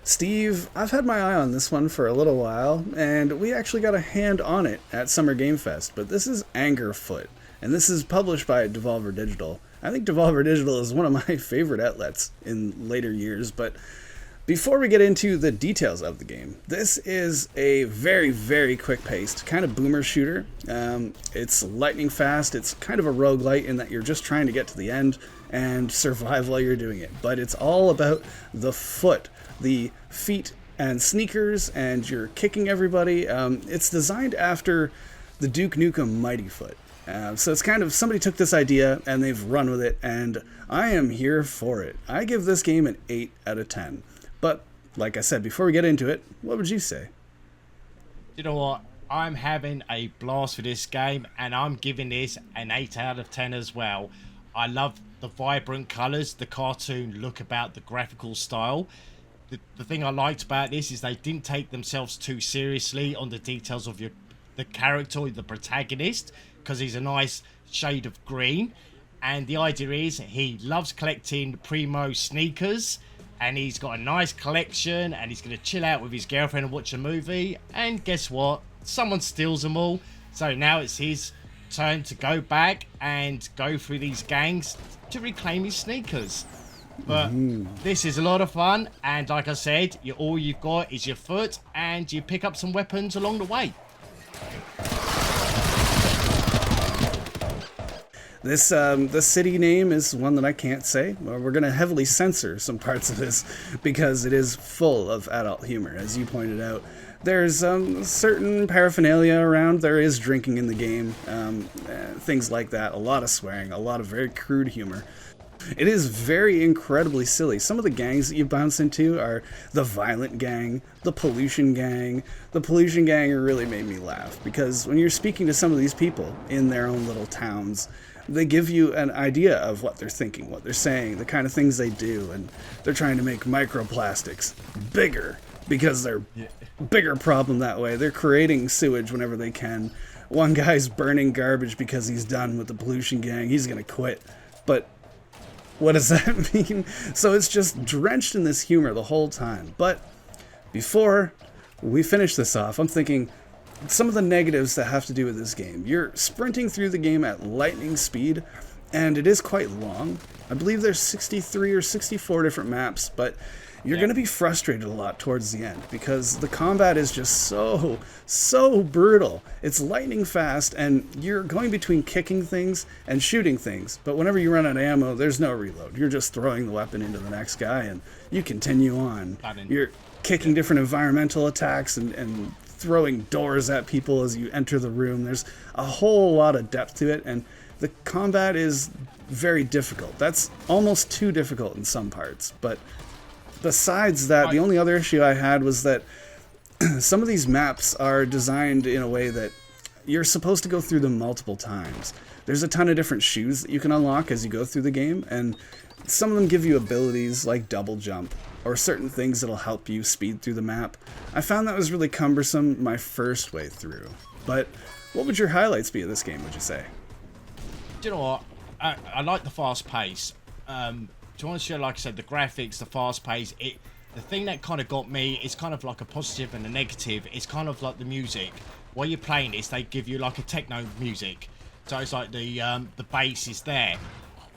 Steve, I've had my eye on this one for a little while, and we actually got a hand on it at Summer Game Fest, but this is Angerfoot, and this is published by Devolver Digital. I think Devolver Digital is one of my favorite outlets in later years, but before we get into the details of the game, this is a very, very quick-paced, kind of boomer shooter. It's lightning fast, it's kind of a roguelite in that you're just trying to get to the end and survive while you're doing it, but it's all about the foot, the feet and sneakers, and you're kicking everybody. It's designed after the Duke Nukem Mighty Foot. So it's kind of, somebody took this idea and they've run with it, and I am here for it. I give this game an 8 out of 10. But, like I said, before we get into it, what would you say? You know what? I'm having a blast with this game, and I'm giving this an 8 out of 10 as well. I love the vibrant colours, the cartoon look about the graphical style. The thing I liked about this is they didn't take themselves too seriously on the details of the character or the protagonist, because he's a nice shade of green. And the idea is he loves collecting primo sneakers, and he's got a nice collection, and he's going to chill out with his girlfriend and watch a movie. And guess what? Someone steals them all. So now it's his turn to go back and go through these gangs to reclaim his sneakers. But this is a lot of fun, and like I said, all you've got is your foot, and you pick up some weapons along the way. The city name is one that I can't say. We're going to heavily censor some parts of this because it is full of adult humor, as you pointed out. There's certain paraphernalia around. There is drinking in the game, things like that. A lot of swearing, a lot of very crude humor. It is very incredibly silly. Some of the gangs that you bounce into are the Violent Gang, the Pollution Gang. The Pollution Gang really made me laugh because when you're speaking to some of these people in their own little towns, they give you an idea of what they're thinking, what they're saying, the kind of things they do, and they're trying to make microplastics bigger because they're bigger problem that way. They're creating sewage whenever they can. One guy's burning garbage because he's done with the Pollution Gang. He's going to quit. But what does that mean? So it's just drenched in this humor the whole time. But before we finish this off, I'm thinking some of the negatives that have to do with this game. You're sprinting through the game at lightning speed, and it is quite long. I believe there's 63 or 64 different maps, but you're going to be frustrated a lot towards the end because the combat is just so brutal. It's lightning fast, and you're going between kicking things and shooting things, but whenever you run out of ammo, there's no reload. You're just throwing the weapon into the next guy, and you continue on. You're kicking different environmental attacks and throwing doors at people as you enter the room. There's a whole lot of depth to it, and the combat is very difficult. That's almost too difficult in some parts, but besides that, the only other issue I had was that some of these maps are designed in a way that you're supposed to go through them multiple times. There's a ton of different shoes that you can unlock as you go through the game, and some of them give you abilities like double jump or certain things that'll help you speed through the map. I found that was really cumbersome my first way through. But what would your highlights be of this game, would you say? Do you know what? I like the fast pace. To be honest with you, like I said, the graphics, the fast pace, the thing that kind of got me is kind of like a positive and a negative. It's kind of like the music. While you're playing this, they give you like a techno music. So it's like the bass is there.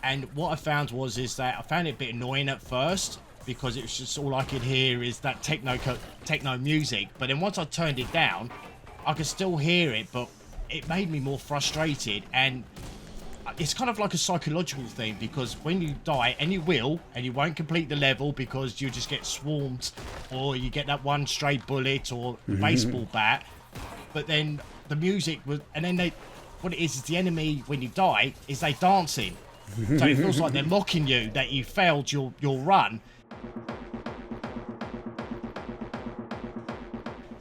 And what I found is that I found it a bit annoying at first because it was just all I could hear is that techno music. But then once I turned it down, I could still hear it, but it made me more frustrated. And it's kind of like a psychological thing because when you die, and you won't complete the level because you just get swarmed or you get that one stray bullet or the baseball bat. But then the music was, and then what it is the enemy when you die is they dancing. So it feels like they're mocking you that you failed your run.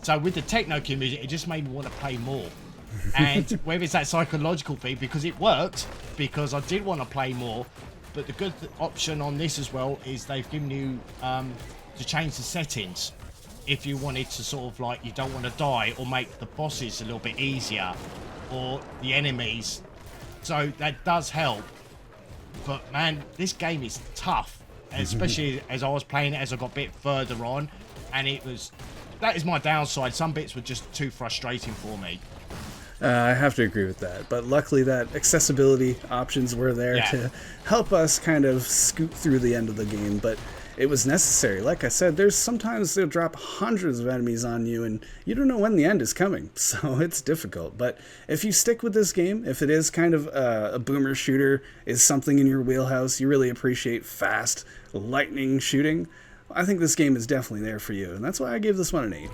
So with the techno music, it just made me want to play more. And whether it's that psychological thing, because it worked, because I did want to play more. But the good option on this as well is they've given you to change the settings. If you wanted to sort of like, you don't want to die or make the bosses a little bit easier or the enemies. So that does help. But man, this game is tough, especially as I was playing it as I got a bit further on. and that is my downside. Some bits were just too frustrating for me. I have to agree with that, but luckily that accessibility options were there to help us kind of scoot through the end of the game, but it was necessary. Like I said, there's sometimes they'll drop hundreds of enemies on you and you don't know when the end is coming, so it's difficult. But if you stick with this game, if it is kind of a boomer shooter, is something in your wheelhouse, you really appreciate fast, lightning shooting, I think this game is definitely there for you, and that's why I gave this one an 8.